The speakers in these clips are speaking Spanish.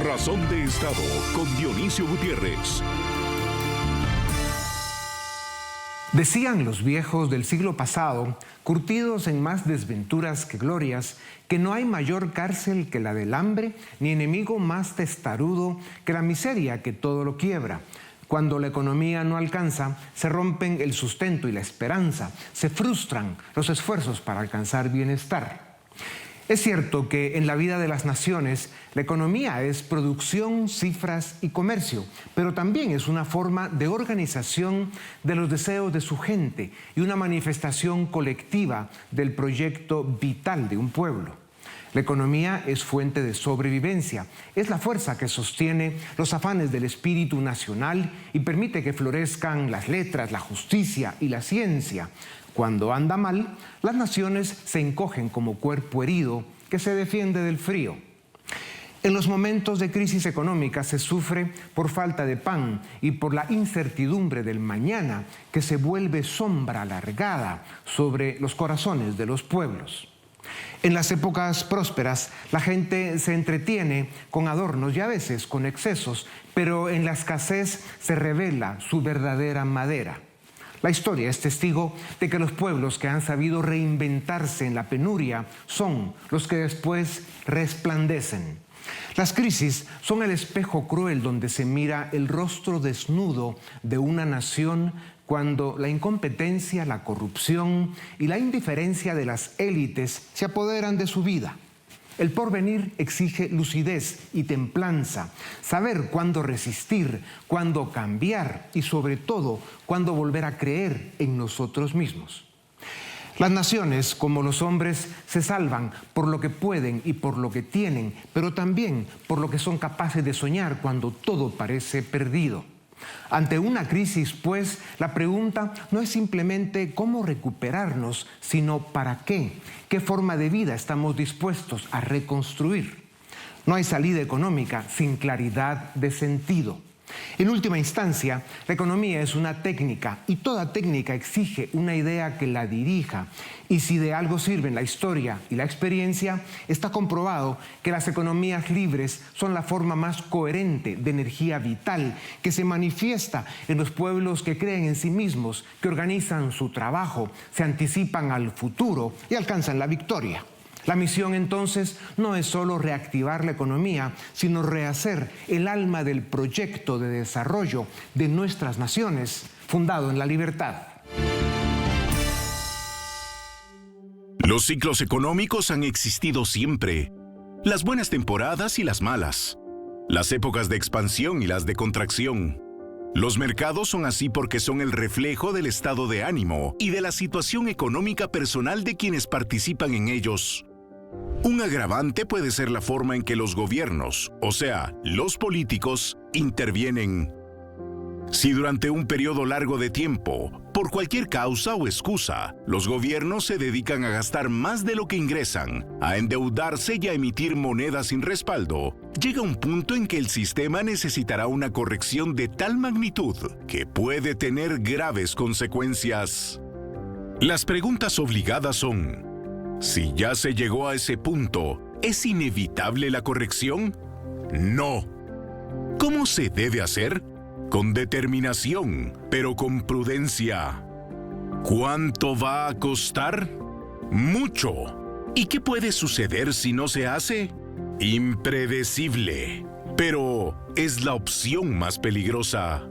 Razón de Estado con Dionisio Gutiérrez. Decían los viejos del siglo pasado, curtidos en más desventuras que glorias, que no hay mayor cárcel que la del hambre, ni enemigo más testarudo que la miseria que todo lo quiebra. Cuando la economía no alcanza, se rompen el sustento y la esperanza, se frustran los esfuerzos para alcanzar bienestar. Es cierto que en la vida de las naciones la economía es producción, cifras y comercio, pero también es una forma de organización de los deseos de su gente y una manifestación colectiva del proyecto vital de un pueblo. La economía es fuente de sobrevivencia, es la fuerza que sostiene los afanes del espíritu nacional y permite que florezcan las letras, la justicia y la ciencia. Cuando anda mal, las naciones se encogen como cuerpo herido que se defiende del frío. En los momentos de crisis económica se sufre por falta de pan y por la incertidumbre del mañana que se vuelve sombra alargada sobre los corazones de los pueblos. En las épocas prósperas, la gente se entretiene con adornos y a veces con excesos, pero en la escasez se revela su verdadera madera. La historia es testigo de que los pueblos que han sabido reinventarse en la penuria son los que después resplandecen. Las crisis son el espejo cruel donde se mira el rostro desnudo de una nación cuando la incompetencia, la corrupción y la indiferencia de las élites se apoderan de su vida. El porvenir exige lucidez y templanza, saber cuándo resistir, cuándo cambiar y sobre todo cuándo volver a creer en nosotros mismos. Las naciones, como los hombres, se salvan por lo que pueden y por lo que tienen, pero también por lo que son capaces de soñar cuando todo parece perdido. Ante una crisis, pues, la pregunta no es simplemente cómo recuperarnos, sino para qué, qué forma de vida estamos dispuestos a reconstruir. No hay salida económica sin claridad de sentido. En última instancia, la economía es una técnica y toda técnica exige una idea que la dirija. Y si de algo sirven la historia y la experiencia, está comprobado que las economías libres son la forma más coherente de energía vital que se manifiesta en los pueblos que creen en sí mismos, que organizan su trabajo, se anticipan al futuro y alcanzan la victoria. La misión entonces no es solo reactivar la economía, sino rehacer el alma del proyecto de desarrollo de nuestras naciones, fundado en la libertad. Los ciclos económicos han existido siempre. Las buenas temporadas y las malas. Las épocas de expansión y las de contracción. Los mercados son así porque son el reflejo del estado de ánimo y de la situación económica personal de quienes participan en ellos. Un agravante puede ser la forma en que los gobiernos, o sea, los políticos, intervienen. Si durante un periodo largo de tiempo, por cualquier causa o excusa, los gobiernos se dedican a gastar más de lo que ingresan, a endeudarse y a emitir monedas sin respaldo, llega un punto en que el sistema necesitará una corrección de tal magnitud que puede tener graves consecuencias. Las preguntas obligadas son: si ya se llegó a ese punto, ¿es inevitable la corrección? No. ¿Cómo se debe hacer? Con determinación, pero con prudencia. ¿Cuánto va a costar? Mucho. ¿Y qué puede suceder si no se hace? Impredecible. Pero es la opción más peligrosa.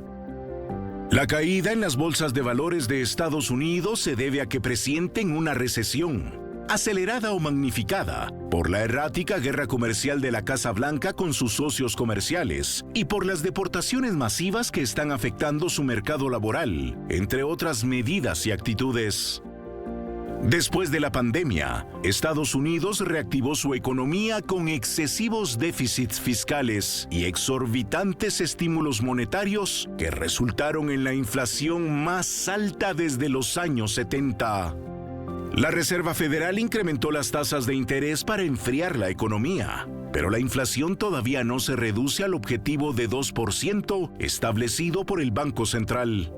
La caída en las bolsas de valores de Estados Unidos se debe a que presienten una recesión, acelerada o magnificada por la errática guerra comercial de la Casa Blanca con sus socios comerciales y por las deportaciones masivas que están afectando su mercado laboral, entre otras medidas y actitudes. Después de la pandemia, Estados Unidos reactivó su economía con excesivos déficits fiscales y exorbitantes estímulos monetarios que resultaron en la inflación más alta desde los años 70. La Reserva Federal incrementó las tasas de interés para enfriar la economía, pero la inflación todavía no se reduce al objetivo de 2% establecido por el Banco Central.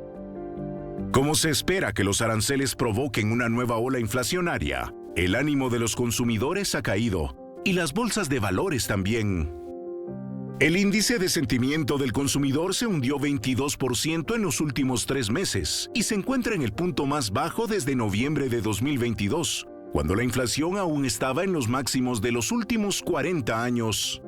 Como se espera que los aranceles provoquen una nueva ola inflacionaria, el ánimo de los consumidores ha caído y las bolsas de valores también. El índice de sentimiento del consumidor se hundió 22% en los últimos 3 meses y se encuentra en el punto más bajo desde noviembre de 2022, cuando la inflación aún estaba en los máximos de los últimos 40 años.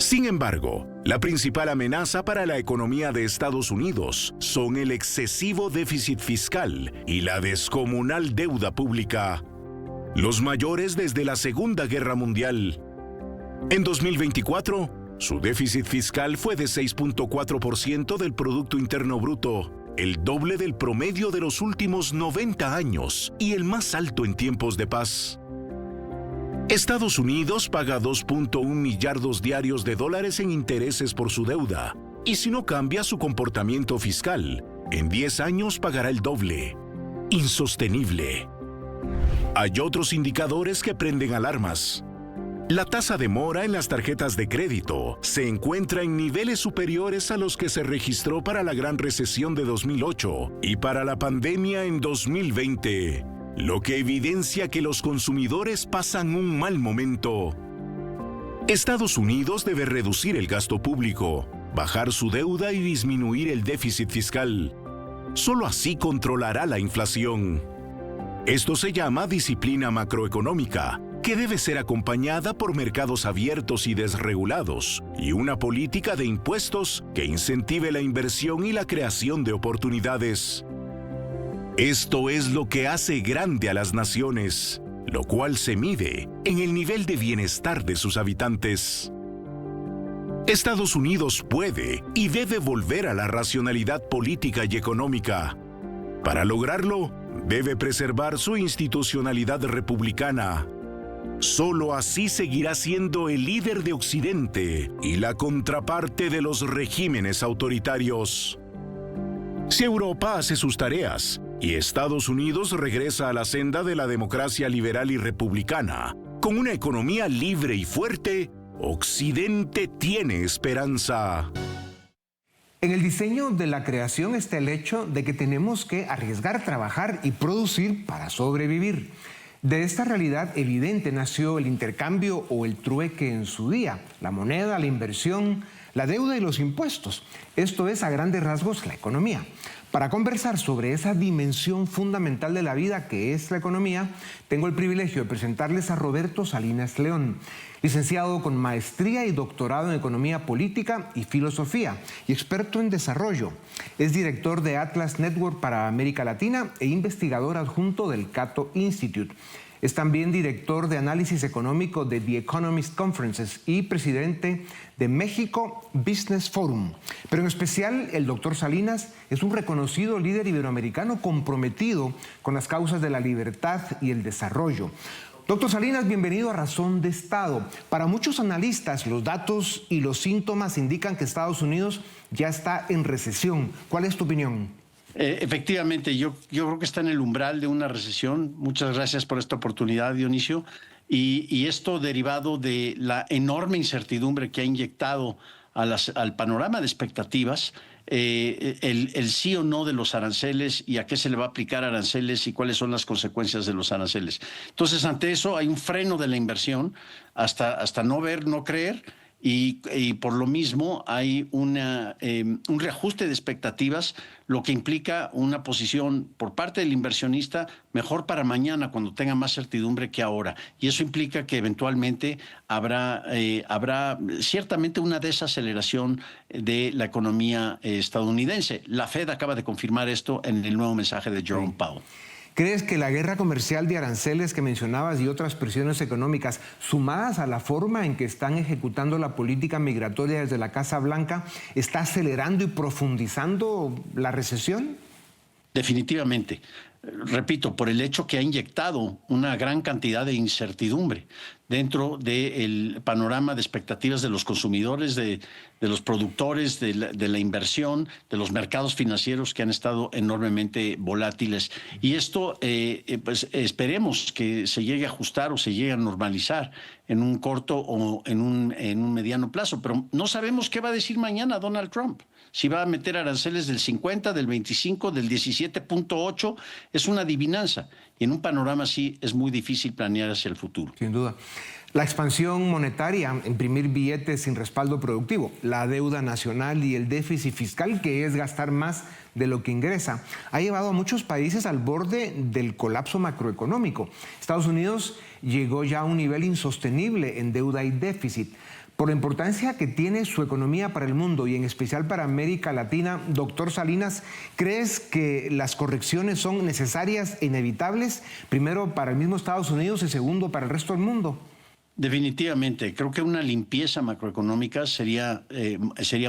Sin embargo, la principal amenaza para la economía de Estados Unidos son el excesivo déficit fiscal y la descomunal deuda pública, los mayores desde la Segunda Guerra Mundial. En 2024, su déficit fiscal fue de 6.4% del Producto Interno Bruto, el doble del promedio de los últimos 90 años y el más alto en tiempos de paz. Estados Unidos paga 2.1 millardos diarios de dólares en intereses por su deuda, y si no cambia su comportamiento fiscal, en 10 años pagará el doble. Insostenible. Hay otros indicadores que prenden alarmas. La tasa de mora en las tarjetas de crédito se encuentra en niveles superiores a los que se registró para la Gran Recesión de 2008 y para la pandemia en 2020, lo que evidencia que los consumidores pasan un mal momento. Estados Unidos debe reducir el gasto público, bajar su deuda y disminuir el déficit fiscal. Solo así controlará la inflación. Esto se llama disciplina macroeconómica, que debe ser acompañada por mercados abiertos y desregulados y una política de impuestos que incentive la inversión y la creación de oportunidades. Esto es lo que hace grande a las naciones, lo cual se mide en el nivel de bienestar de sus habitantes. Estados Unidos puede y debe volver a la racionalidad política y económica. Para lograrlo, debe preservar su institucionalidad republicana. Solo así seguirá siendo el líder de Occidente y la contraparte de los regímenes autoritarios. Si Europa hace sus tareas y Estados Unidos regresa a la senda de la democracia liberal y republicana, con una economía libre y fuerte, Occidente tiene esperanza. En el diseño de la creación está el hecho de que tenemos que arriesgar, trabajar y producir para sobrevivir. De esta realidad evidente nació el intercambio o el trueque en su día, la moneda, la inversión, la deuda y los impuestos. Esto es a grandes rasgos la economía. Para conversar sobre esa dimensión fundamental de la vida que es la economía, tengo el privilegio de presentarles a Roberto Salinas León, licenciado con maestría y doctorado en Economía Política y Filosofía y experto en desarrollo. Es director de Atlas Network para América Latina e investigador adjunto del Cato Institute. Es también director de análisis económico de The Economist Conferences y presidente de México Business Forum. Pero en especial, el doctor Salinas es un reconocido líder iberoamericano comprometido con las causas de la libertad y el desarrollo. Doctor Salinas, bienvenido a Razón de Estado. Para muchos analistas, los datos y los síntomas indican que Estados Unidos ya está en recesión. ¿Cuál es tu opinión? Efectivamente, yo creo que está en el umbral de una recesión. Muchas gracias por esta oportunidad, Dionisio. Y esto derivado de la enorme incertidumbre que ha inyectado al panorama de expectativas, el sí o no de los aranceles y a qué se le va a aplicar aranceles y cuáles son las consecuencias de los aranceles. Entonces, ante eso hay un freno de la inversión hasta no ver, no creer. Y por lo mismo hay un reajuste de expectativas, lo que implica una posición por parte del inversionista mejor para mañana, cuando tenga más certidumbre que ahora. Y eso implica que eventualmente habrá ciertamente una desaceleración de la economía estadounidense. La Fed acaba de confirmar esto en el nuevo mensaje de Jerome Powell. ¿Crees que la guerra comercial de aranceles que mencionabas y otras presiones económicas, sumadas a la forma en que están ejecutando la política migratoria desde la Casa Blanca, está acelerando y profundizando la recesión? Definitivamente. Repito, por el hecho que ha inyectado una gran cantidad de incertidumbre dentro del panorama de expectativas de los consumidores, de los productores, de la inversión, de los mercados financieros que han estado enormemente volátiles. Y esto, pues esperemos que se llegue a ajustar o se llegue a normalizar en un corto o en un mediano plazo. Pero no sabemos qué va a decir mañana Donald Trump. Si va a meter aranceles del 50, del 25, del 17.8, es una adivinanza. Y en un panorama así es muy difícil planear hacia el futuro. Sin duda. La expansión monetaria, imprimir billetes sin respaldo productivo, la deuda nacional y el déficit fiscal, que es gastar más de lo que ingresa, ha llevado a muchos países al borde del colapso macroeconómico. Estados Unidos llegó ya a un nivel insostenible en deuda y déficit. Por la importancia que tiene su economía para el mundo y en especial para América Latina, doctor Salinas, ¿crees que las correcciones son necesarias e inevitables? Primero para el mismo Estados Unidos y segundo para el resto del mundo. Definitivamente, creo que una limpieza macroeconómica sería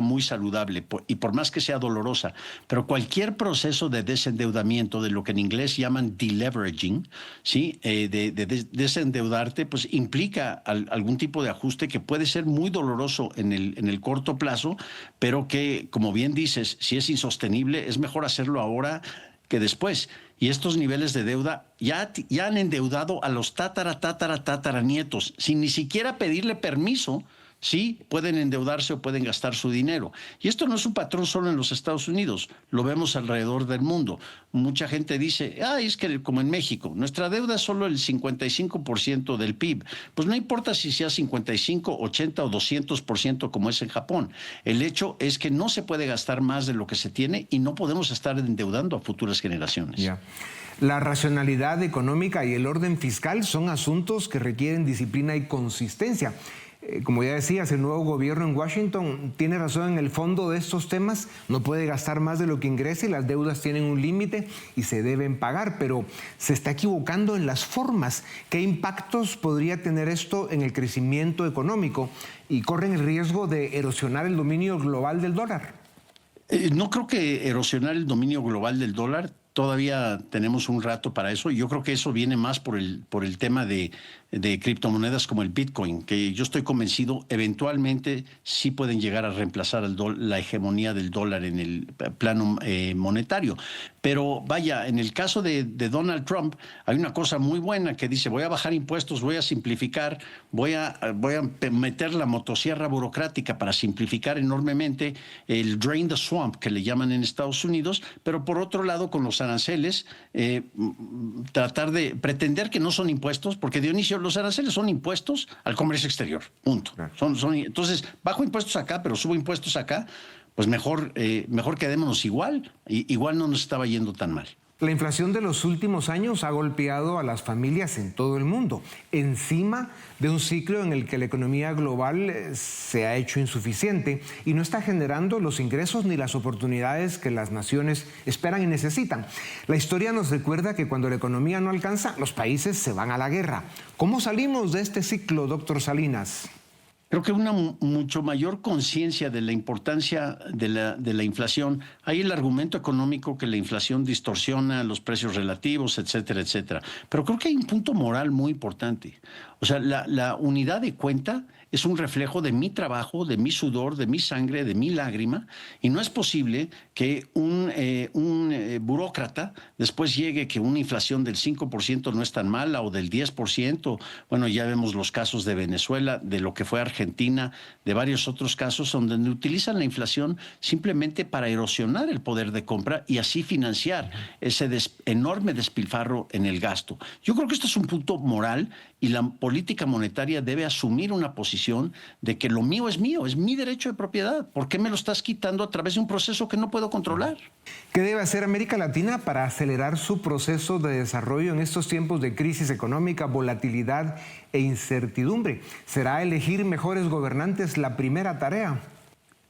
muy saludable y por más que sea dolorosa, pero cualquier proceso de desendeudamiento, de lo que en inglés llaman deleveraging, ¿sí? de desendeudarte, pues implica algún tipo de ajuste que puede ser muy doloroso en el corto plazo, pero que, como bien dices, si es insostenible, es mejor hacerlo ahora que después. Y estos niveles de deuda ya han endeudado a los tataranietos, sin ni siquiera pedirle permiso. Sí, pueden endeudarse o pueden gastar su dinero. Y esto no es un patrón solo en los Estados Unidos, lo vemos alrededor del mundo. Mucha gente dice, es que como en México, nuestra deuda es solo el 55% del PIB. Pues no importa si sea 55, 80 o 200% como es en Japón. El hecho es que no se puede gastar más de lo que se tiene y no podemos estar endeudando a futuras generaciones. Yeah. La racionalidad económica y el orden fiscal son asuntos que requieren disciplina y consistencia. Como ya decías, el nuevo gobierno en Washington tiene razón en el fondo de estos temas. No puede gastar más de lo que ingrese y las deudas tienen un límite y se deben pagar, pero se está equivocando en las formas. ¿Qué impactos podría tener esto en el crecimiento económico? Y corren el riesgo de erosionar el dominio global del dólar. No creo que erosionar el dominio global del dólar. Todavía tenemos un rato para eso. Yo creo que eso viene más por el tema de criptomonedas como el Bitcoin, que yo estoy convencido eventualmente sí pueden llegar a reemplazar la hegemonía del dólar en el plano monetario. Pero vaya, en el caso de Donald Trump hay una cosa muy buena que dice: voy a bajar impuestos, voy a simplificar, voy a meter la motosierra burocrática para simplificar enormemente el drain the swamp, que le llaman en Estados Unidos, pero por otro lado con los aranceles tratar de pretender que no son impuestos, porque Dionisio, los aranceles son impuestos al comercio exterior, punto. Claro. Entonces, bajo impuestos acá, pero subo impuestos acá, pues mejor quedémonos igual no nos estaba yendo tan mal. La inflación de los últimos años ha golpeado a las familias en todo el mundo, encima de un ciclo en el que la economía global se ha hecho insuficiente y no está generando los ingresos ni las oportunidades que las naciones esperan y necesitan. La historia nos recuerda que cuando la economía no alcanza, los países se van a la guerra. ¿Cómo salimos de este ciclo, doctor Salinas? Creo que una mucho mayor conciencia de la importancia de la inflación. Hay el argumento económico que la inflación distorsiona los precios relativos, etcétera, etcétera. Pero creo que hay un punto moral muy importante. O sea, la unidad de cuenta es un reflejo de mi trabajo, de mi sudor, de mi sangre, de mi lágrima, y no es posible que un burócrata después llegue que una inflación del 5% no es tan mala o del 10%. Bueno, ya vemos los casos de Venezuela, de lo que fue Argentina, de varios otros casos donde utilizan la inflación simplemente para erosionar el poder de compra y así financiar ese enorme despilfarro en el gasto. Yo creo que esto es un punto moral y la política monetaria debe asumir una posición de que lo mío, es mi derecho de propiedad. ¿Por qué me lo estás quitando a través de un proceso que no puedo controlar? ¿Qué debe hacer América Latina para acelerar su proceso de desarrollo en estos tiempos de crisis económica, volatilidad e incertidumbre? ¿Será elegir mejores gobernantes la primera tarea?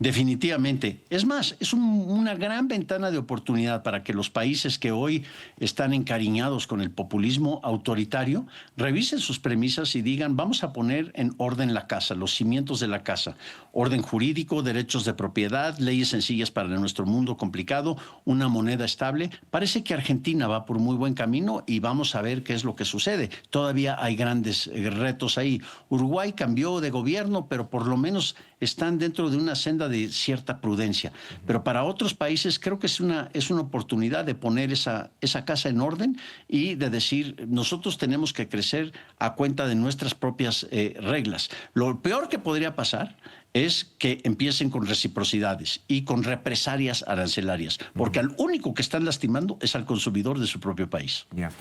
Definitivamente. Es más, es una gran ventana de oportunidad para que los países que hoy están encariñados con el populismo autoritario revisen sus premisas y digan: vamos a poner en orden la casa, los cimientos de la casa, orden jurídico, derechos de propiedad, leyes sencillas para nuestro mundo complicado, una moneda estable. Parece que Argentina va por muy buen camino y vamos a ver qué es lo que sucede. Todavía hay grandes retos ahí. Uruguay cambió de gobierno, pero por lo menos están dentro de una senda de cierta prudencia. Pero para otros países creo que es una oportunidad de poner esa casa en orden y de decir: nosotros tenemos que crecer a cuenta de nuestras propias reglas. Lo peor que podría pasar es que empiecen con reciprocidades y con represalias arancelarias, porque al único que están lastimando es al consumidor de su propio país. Ya.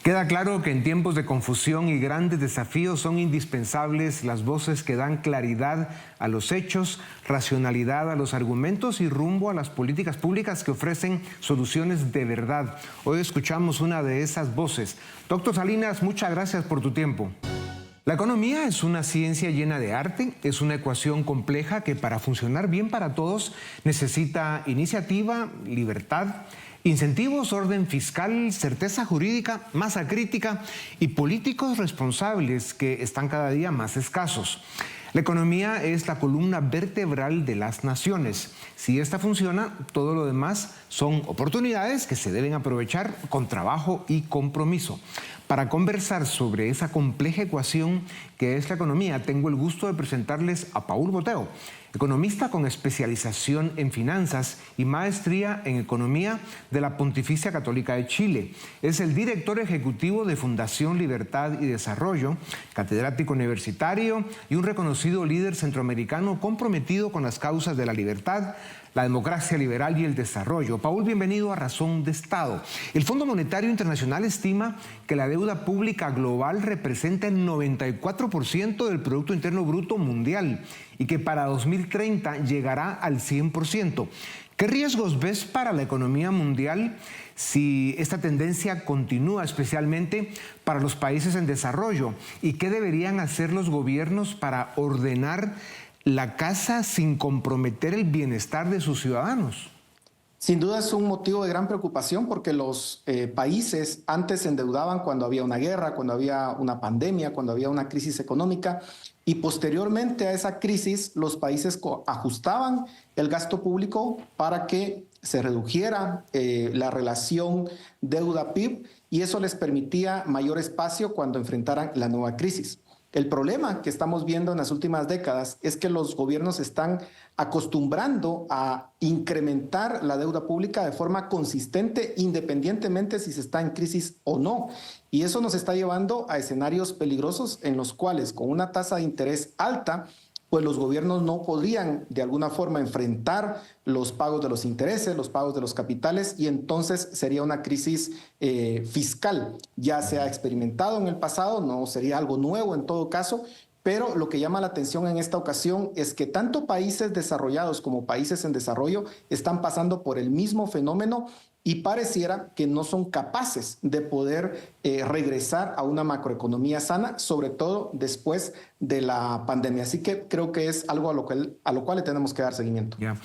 Queda claro que en tiempos de confusión y grandes desafíos son indispensables las voces que dan claridad a los hechos, racionalidad a los argumentos y rumbo a las políticas públicas que ofrecen soluciones de verdad. Hoy escuchamos una de esas voces. Doctor Salinas, muchas gracias por tu tiempo. La economía es una ciencia llena de arte, es una ecuación compleja que para funcionar bien para todos necesita iniciativa, libertad, incentivos, orden fiscal, certeza jurídica, masa crítica y políticos responsables que están cada día más escasos. La economía es la columna vertebral de las naciones. Si esta funciona, todo lo demás son oportunidades que se deben aprovechar con trabajo y compromiso. Para conversar sobre esa compleja ecuación que es la economía, tengo el gusto de presentarles a Paul Boteo, economista con especialización en finanzas y maestría en economía de la Pontificia Católica de Chile. Es el director ejecutivo de Fundación Libertad y Desarrollo, catedrático universitario y un reconocido líder centroamericano comprometido con las causas de la libertad, la democracia liberal y el desarrollo. Paul, bienvenido a Razón de Estado. El Fondo Monetario Internacional estima que la deuda pública global representa el 94% del Producto Interno Bruto mundial y que para 2030 llegará al 100%. ¿Qué riesgos ves para la economía mundial si esta tendencia continúa, especialmente para los países en desarrollo? ¿Y qué deberían hacer los gobiernos para ordenar la casa sin comprometer el bienestar de sus ciudadanos? Sin duda es un motivo de gran preocupación porque los países antes se endeudaban cuando había una guerra, cuando había una pandemia, cuando había una crisis económica, y posteriormente a esa crisis los países ajustaban el gasto público para que se redujera la relación deuda-PIB, y eso les permitía mayor espacio cuando enfrentaran la nueva crisis. El problema que estamos viendo en las últimas décadas es que los gobiernos están acostumbrando a incrementar la deuda pública de forma consistente, independientemente si se está en crisis o no. Y eso nos está llevando a escenarios peligrosos en los cuales, con una tasa de interés alta, pues los gobiernos no podrían de alguna forma enfrentar los pagos de los intereses, los pagos de los capitales, y entonces sería una crisis fiscal. Ya se ha experimentado en el pasado, no sería algo nuevo en todo caso, pero lo que llama la atención en esta ocasión es que tanto países desarrollados como países en desarrollo están pasando por el mismo fenómeno y pareciera que no son capaces de poder regresar a una macroeconomía sana, sobre todo después de la pandemia. Así que creo que es algo a lo cual le tenemos que dar seguimiento. Ya.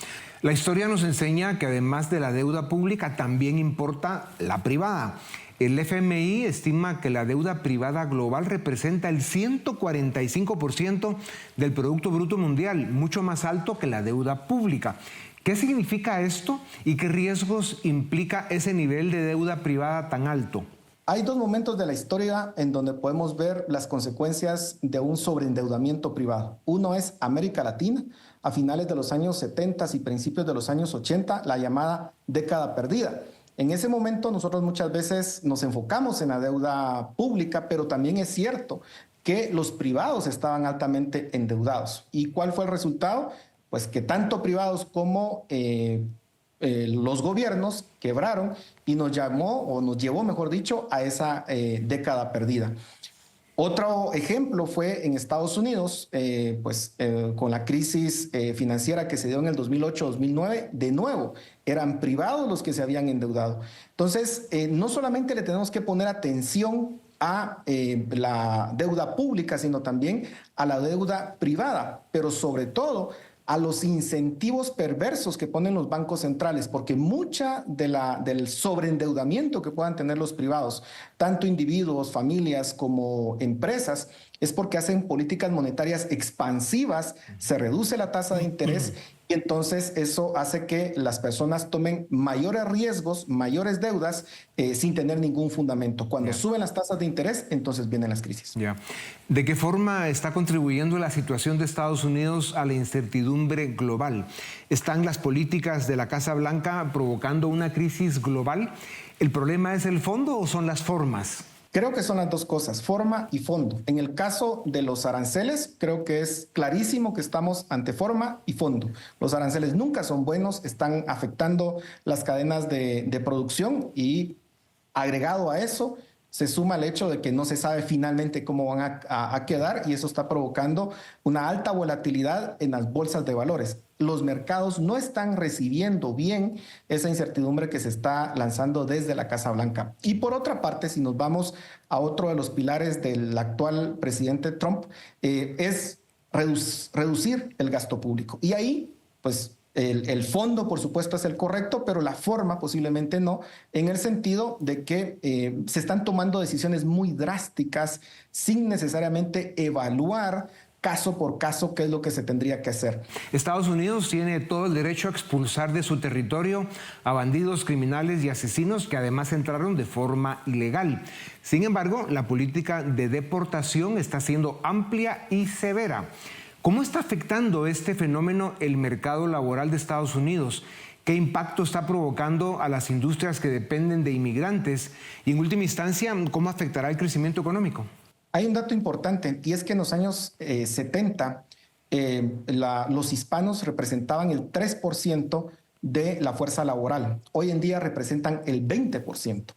La historia nos enseña que además de la deuda pública también importa la privada. El FMI estima que la deuda privada global representa el 145% del Producto Bruto Mundial, mucho más alto que la deuda pública. ¿Qué significa esto y qué riesgos implica ese nivel de deuda privada tan alto? Hay dos momentos de la historia en donde podemos ver las consecuencias de un sobreendeudamiento privado. Uno es América Latina, a finales de los años 70 y principios de los años 80, la llamada década perdida. En ese momento nosotros muchas veces nos enfocamos en la deuda pública, pero también es cierto que los privados estaban altamente endeudados. ¿Y cuál fue el resultado? Pues que tanto privados como los gobiernos quebraron y nos llevó, mejor dicho, a esa década perdida. Otro ejemplo fue en Estados Unidos, con la crisis financiera que se dio en el 2008-2009, de nuevo, eran privados los que se habían endeudado. Entonces, no solamente le tenemos que poner atención a la deuda pública, sino también a la deuda privada, pero sobre todo a los incentivos perversos que ponen los bancos centrales, porque mucha del sobreendeudamiento que puedan tener los privados, tanto individuos, familias como empresas, es porque hacen políticas monetarias expansivas, se reduce la tasa de interés y entonces eso hace que las personas tomen mayores riesgos, mayores deudas sin tener ningún fundamento. Cuando suben las tasas de interés, entonces vienen las crisis. ¿De qué forma está contribuyendo la situación de Estados Unidos a la incertidumbre global? ¿Están las políticas de la Casa Blanca provocando una crisis global? ¿El problema es el fondo o son las formas? Creo que son las dos cosas, forma y fondo. En el caso de los aranceles, creo que es clarísimo que estamos ante forma y fondo. Los aranceles nunca son buenos, están afectando las cadenas de producción y agregado a eso, se suma el hecho de que no se sabe finalmente cómo van a quedar y eso está provocando una alta volatilidad en las bolsas de valores. Los mercados no están recibiendo bien esa incertidumbre que se está lanzando desde la Casa Blanca. Y por otra parte, si nos vamos a otro de los pilares del actual presidente Trump, es reducir el gasto público. Y ahí, pues, el fondo, por supuesto, es el correcto, pero la forma posiblemente no, en el sentido de que se están tomando decisiones muy drásticas sin necesariamente evaluar caso por caso qué es lo que se tendría que hacer. Estados Unidos tiene todo el derecho a expulsar de su territorio a bandidos, criminales y asesinos que además entraron de forma ilegal. Sin embargo, la política de deportación está siendo amplia y severa. ¿Cómo está afectando este fenómeno el mercado laboral de Estados Unidos? ¿Qué impacto está provocando a las industrias que dependen de inmigrantes? Y en última instancia, ¿cómo afectará el crecimiento económico? Hay un dato importante y es que en los años 70 los hispanos representaban el 3% de la fuerza laboral. Hoy en día representan el 20%.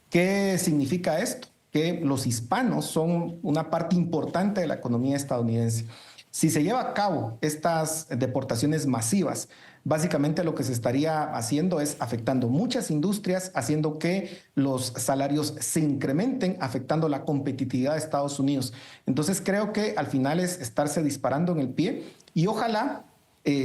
¿Qué significa esto? Que los hispanos son una parte importante de la economía estadounidense. Si se lleva a cabo estas deportaciones masivas, básicamente lo que se estaría haciendo es afectando muchas industrias, haciendo que los salarios se incrementen, afectando la competitividad de Estados Unidos. Entonces creo que al final es estarse disparando en el pie y ojalá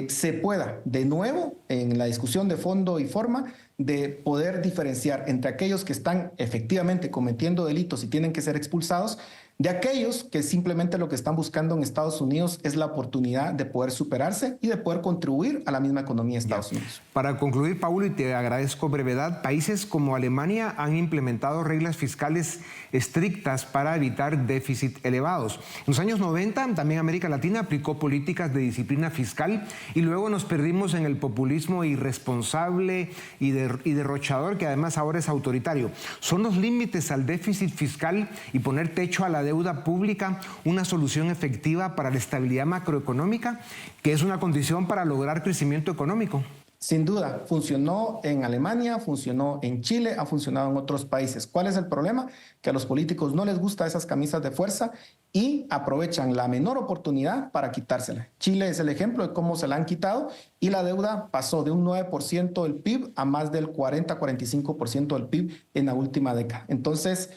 se pueda de nuevo en la discusión de fondo y forma de poder diferenciar entre aquellos que están efectivamente cometiendo delitos y tienen que ser expulsados de aquellos que simplemente lo que están buscando en Estados Unidos es la oportunidad de poder superarse y de poder contribuir a la misma economía de Estados Unidos. Para concluir, Paul, y te agradezco brevedad, países como Alemania han implementado reglas fiscales estrictas para evitar déficit elevados. En los años 90 también América Latina aplicó políticas de disciplina fiscal y luego nos perdimos en el populismo irresponsable y derrochador que además ahora es autoritario. ¿Son los límites al déficit fiscal y poner techo a la deuda pública una solución efectiva para la estabilidad macroeconómica, que es una condición para lograr crecimiento económico? Sin duda, funcionó en Alemania, funcionó en Chile, ha funcionado en otros países. ¿Cuál es el problema? Que a los políticos no les gustan esas camisas de fuerza y aprovechan la menor oportunidad para quitársela. Chile es el ejemplo de cómo se la han quitado y la deuda pasó de un 9% del PIB a más del 40-45% del PIB en la última década. Entonces,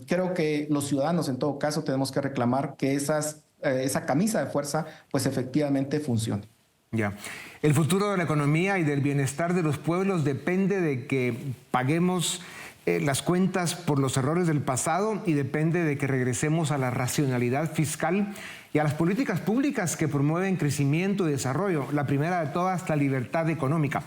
creo que los ciudadanos en todo caso tenemos que reclamar que esa camisa de fuerza pues efectivamente funcione. Ya. El futuro de la economía y del bienestar de los pueblos depende de que paguemos las cuentas por los errores del pasado y depende de que regresemos a la racionalidad fiscal y a las políticas públicas que promueven crecimiento y desarrollo. La primera de todas, la libertad económica.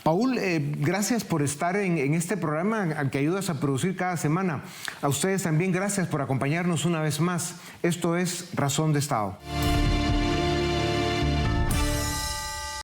Paul, gracias por estar en este programa al que ayudas a producir cada semana. A ustedes también gracias por acompañarnos una vez más. Esto es Razón de Estado.